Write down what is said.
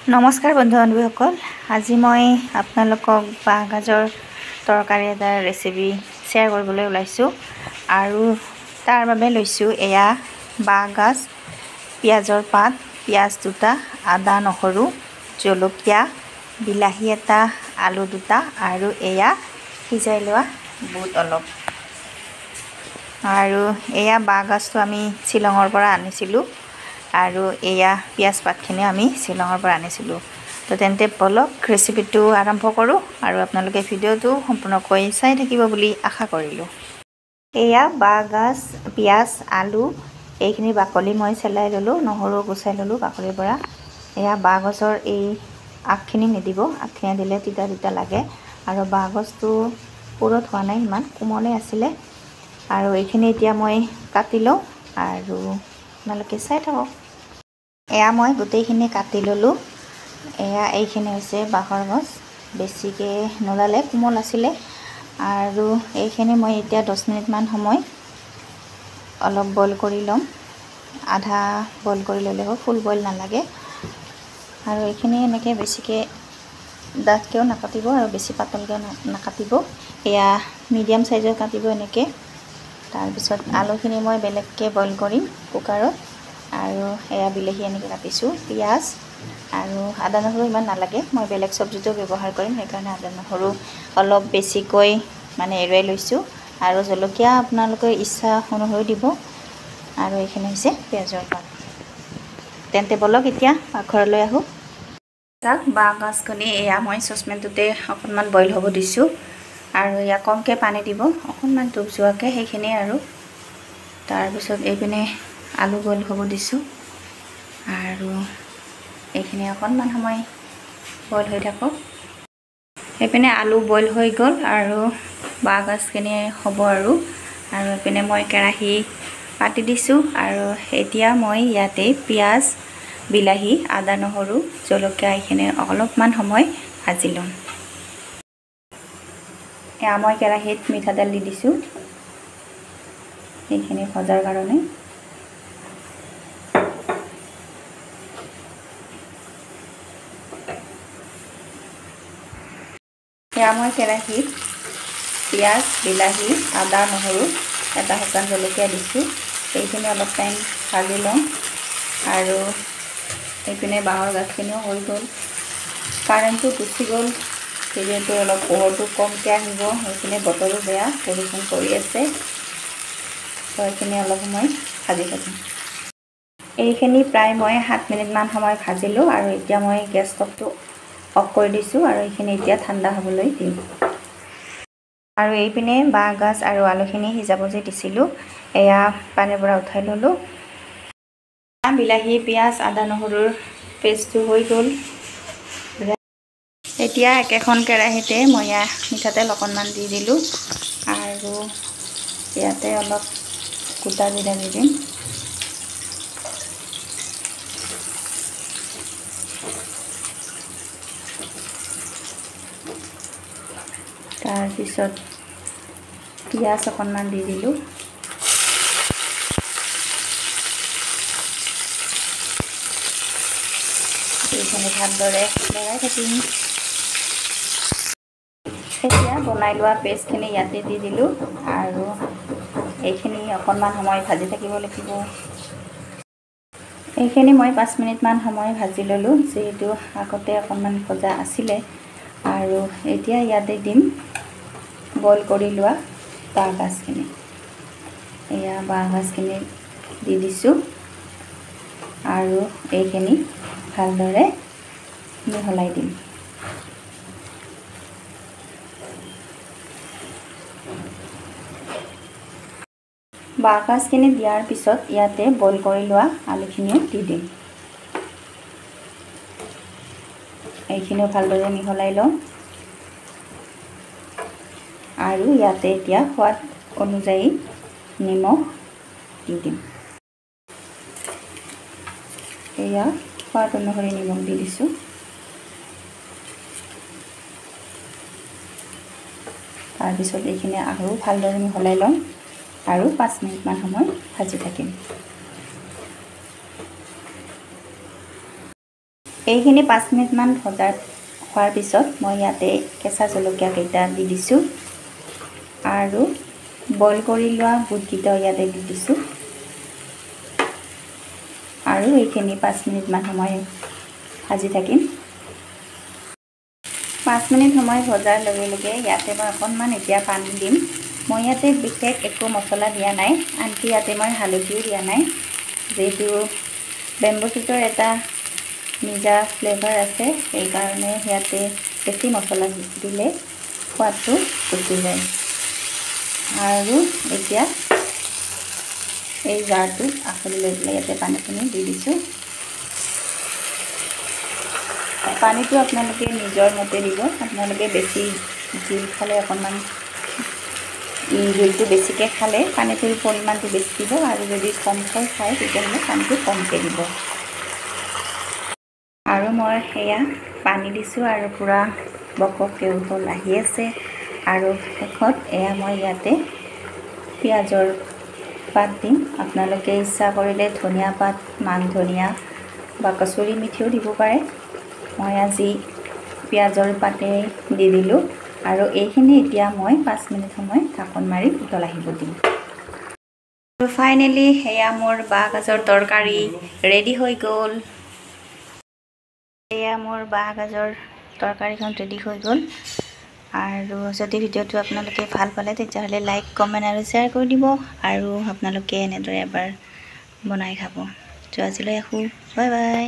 নমস্কাৰ বন্ধু বান্ধৱীসকল, আজি মই আপোনালোকক বাঁহ গাজৰ তৰকাৰী এটাৰ ৰেচিপি শ্বেয়াৰ কৰিবলৈ ওলাইছোঁ। আৰু তাৰ বাবে লৈছোঁ এয়া বাঁহ গাজ, পিঁয়াজৰ পাত, পিঁয়াজ দুটা, আদা নহৰু, জলকীয়া, বিলাহী এটা, আলু দুটা আৰু এয়া সিজাই লোৱা বুট অলপ। আৰু এয়া বাঁহ গাজটো আমি শ্বিলঙৰ পৰা আনিছিলোঁ আৰু এয়া পিঁয়াজ পাতখিনি আমি শ্বিলঙৰ পৰা আনিছিলোঁ। তো তেন্তে বলক ৰেচিপিটো আৰম্ভ কৰোঁ আৰু আপোনালোকে ভিডিঅ'টো সম্পূৰ্ণকৈ চাই থাকিব বুলি আশা কৰিলোঁ। এয়া বাঁহ গাজ, পিঁয়াজ, আলু এইখিনি বাকলি মই চেলাই ল'লোঁ, নহৰু গুচাই ল'লোঁ বাকলিৰ পৰা। এয়া বাঁহ গছৰ এই আগখিনি নিদিব, আগখিনি দিলে তিতা তিতা লাগে। আৰু বাঁহ গছটো পুৰত হোৱা নাই, ইমান কোমলে আছিলে। আৰু এইখিনি এতিয়া মই কাটি লওঁ আৰু আপোনালোকে চাই থাকক। এয়া মই গোটেইখিনি কাটি ল'লোঁ। এয়া এইখিনি হৈছে বাঁহৰ গছ, বেছিকৈ নোলালে, কোমল আছিলে। আৰু এইখিনি মই এতিয়া 10 মিনিটমান সময় অলপ বইল কৰি ল'ম। আধা বইল কৰি ল'লে হ'ল, ফুল বইল নালাগে। আৰু এইখিনি এনেকৈ বেছিকৈ ডাঠকৈও নাকাটিব আৰু বেছি পাতলকৈ নাকাটিব। এয়া মিডিয়াম চাইজৰ কাটিব এনেকৈ। তাৰপিছত আলুখিনি মই বেলেগকৈ বইল কৰিম কুকাৰত। আৰু এয়া বিলাহী এনেকৈ কাটিছোঁ, পিঁয়াজ আৰু আদা নহৰু ইমান নালাগে, মই বেলেগ চব্জিটো ব্যৱহাৰ কৰিম, সেইকাৰণে আদা নহৰু অলপ বেছিকৈ এৰুৱাই লৈছোঁ। আৰু জলকীয়া আপোনালোকৰ ইচ্ছা অনুসৰি দিব। আৰু এইখিনি হৈছে পিঁয়াজৰ পাত। তেন্তে বলক এতিয়া পাকঘৰলৈ আহোঁ। চাওক, বাঁহ গাজখিনি এয়া মই চচপেনটোতে অকণমান বইল হ'ব দিছোঁ। আৰু এয়া কমকৈ পানী দিব, অকণমান ডুব যোৱাকৈ, সেইখিনি। আৰু তাৰপিছত এইপিনে আলু বইল হ'ব দিছোঁ। আৰু এইখিনি অকণমান সময় বইল হৈ থাকক। এইপিনে আলু বইল হৈ গ'ল আৰু বাঁহ গাজখিনি হ'ব। আৰু এইপিনে মই কেৰাহী পাতি দিছোঁ। আৰু এতিয়া মই ইয়াতে পিঁয়াজ, বিলাহী, আদা নহৰু, জলকীয়া এইখিনি অলপমান সময় ভাজি ল'ম। এয়া মই কেৰাহীত মিঠাতেল দি দিছোঁ এইখিনি ভজাৰ কাৰণে। এয়া মই কেৰাহীত পিঁয়াজ, বিলাহী, আদা নহৰু, এটা শুকান জলকীয়া দিছোঁ। এইখিনি অলপ টাইম ভাজি ল'ম। আৰু এইপিনে বাঁহৰ গাজখিনিও হৈ গ'ল। কাৰেণ্টটো গুচি গ'ল, যিহেতু অলপ পোহৰটো কমকৈ আহিব। সেইখিনি বতৰো বেয়া, বৰষুণ পৰি আছে। তো এইখিনি অলপ সময় ভাজি থাকিম। এইখিনি প্ৰায় মই 7 মিনিটমান সময় ভাজিলোঁ। আৰু এতিয়া মই গেছ ষ্টভটো অফ কৰি দিছোঁ। আৰু এইখিনি এতিয়া ঠাণ্ডা হ'বলৈ দিম। আৰু এইপিনে বাঁহ গাজ আৰু আলুখিনি সিজাব যে দিছিলোঁ, এয়া পানীৰ পৰা উঠাই ল'লোঁ। বিলাহী, পিঁয়াজ, আদা নহৰুৰ পেষ্টটো হৈ গ'ল। এতিয়া একেখন কেৰাহীতে মই মিঠাতেল অকণমান দি দিলোঁ। আৰু ইয়াতে অলপ গোটা জিৰা দি দিম। তাৰপিছত পিঁয়াজ অকণমান দি দিলোঁ। এইখিনি ভালদৰে লৰাই থাকিম। এতিয়া বনাই লোৱা পেষ্টখিনি ইয়াতে দি দিলোঁ। আৰু এইখিনি অকণমান সময় ভাজি থাকিব লাগিব। এইখিনি মই 5 মিনিটমান সময় ভাজি ল'লোঁ, যিহেতু আগতে অকণমান ভজা আছিলে। আৰু এতিয়া ইয়াতে দিম বইল কৰি লোৱা বাঁহ গাজখিনি। এয়া বাঁহ গাজখিনি দি দিছোঁ। আৰু এইখিনি ভালদৰে মিহলাই দিম। বাঁহ গাজখিনি দিয়াৰ পিছত ইয়াতে বইল কৰি লোৱা আলুখিনিও দি দিম। এইখিনিও ভালদৰে মিহলাই লওঁ। আৰু ইয়াতে এতিয়া সোৱাদ অনুযায়ী নিমখ দি দিম। এয়া সোৱাদ অনুসৰি নিমখ দি দিছোঁ। তাৰপিছত এইখিনি আৰু ভালদৰে মিহলাই ল'ম। আৰু 5 মিনিটমান সময় ভাজি থাকিম। এইখিনি 5 মিনিটমান ভজাৰ হোৱাৰ পিছত মই ইয়াতে কেঁচা জলকীয়া কেইটা দি দিছোঁ আৰু বইল কৰি লোৱা বুটকেইটা ইয়াতে দি দিছোঁ আৰু এইখিনি 5 মিনিটমান সময় ভাজি থাকিম 5 মিনিট সময় ভজাৰ লগে লগে ইয়াতে মই অকণমান এতিয়া পানী দিম মই ইয়াতে বিশেষ একো মছলা দিয়া নাই আনকি ইয়াতে মই হালধিও দিয়া নাই যেহেতু বেম্বো শ্বুটৰ এটা নিজা ফ্লেভাৰ আছে সেইকাৰণে ইয়াতে বেছি মছলা দিলে সোৱাদটো গুচি যায় আৰু এতিয়া এই জাৰটো আখলি লৈ পেলাই ইয়াতে পানীখিনি দি দিছোঁ পানীটো আপোনালোকে নিজৰ মতে দিব আপোনালোকে বেছি জোল খালে অকণমান জোলটো বেছিকৈ খালে পানীটোৰ পৰিমাণটো বেছি দিব আৰু যদি কমকৈ খায় তেতিয়াহ'লে পানীটো কমকৈ দিব আৰু মই সেয়া পানী দিছোঁ আৰু পূৰা বককৈ উতল আহি আছে আৰু শেষত এয়া মই ইয়াতে পিঁয়াজৰ পাত দিম আপোনালোকে ইচ্ছা কৰিলে ধনিয়া পাত মান ধনিয়া বা কচুৰি মেথিও দিব পাৰে মই আজি পিঁয়াজৰ পাতে দি দিলোঁ আৰু এইখিনি এতিয়া মই 5 মিনিট সময় ঢাকন মাৰি উতল আহিব দিম আৰু ফাইনেলি সেয়া মোৰ বাঁহ গাজৰ তৰকাৰী ৰেডি হৈ গ'ল এয়া মোৰ বাঁহ গাজৰ তৰকাৰীখন ৰেডি হৈ গ'ল আৰু যদি ভিডিঅ'টো আপোনালোকে ভাল পালে তেতিয়াহ'লে লাইক কমেণ্ট আৰু শ্বেয়াৰ কৰি দিব আৰু আপোনালোকে এনেদৰে এবাৰ বনাই খাব তো আজিলৈ আহোঁ বাই বাই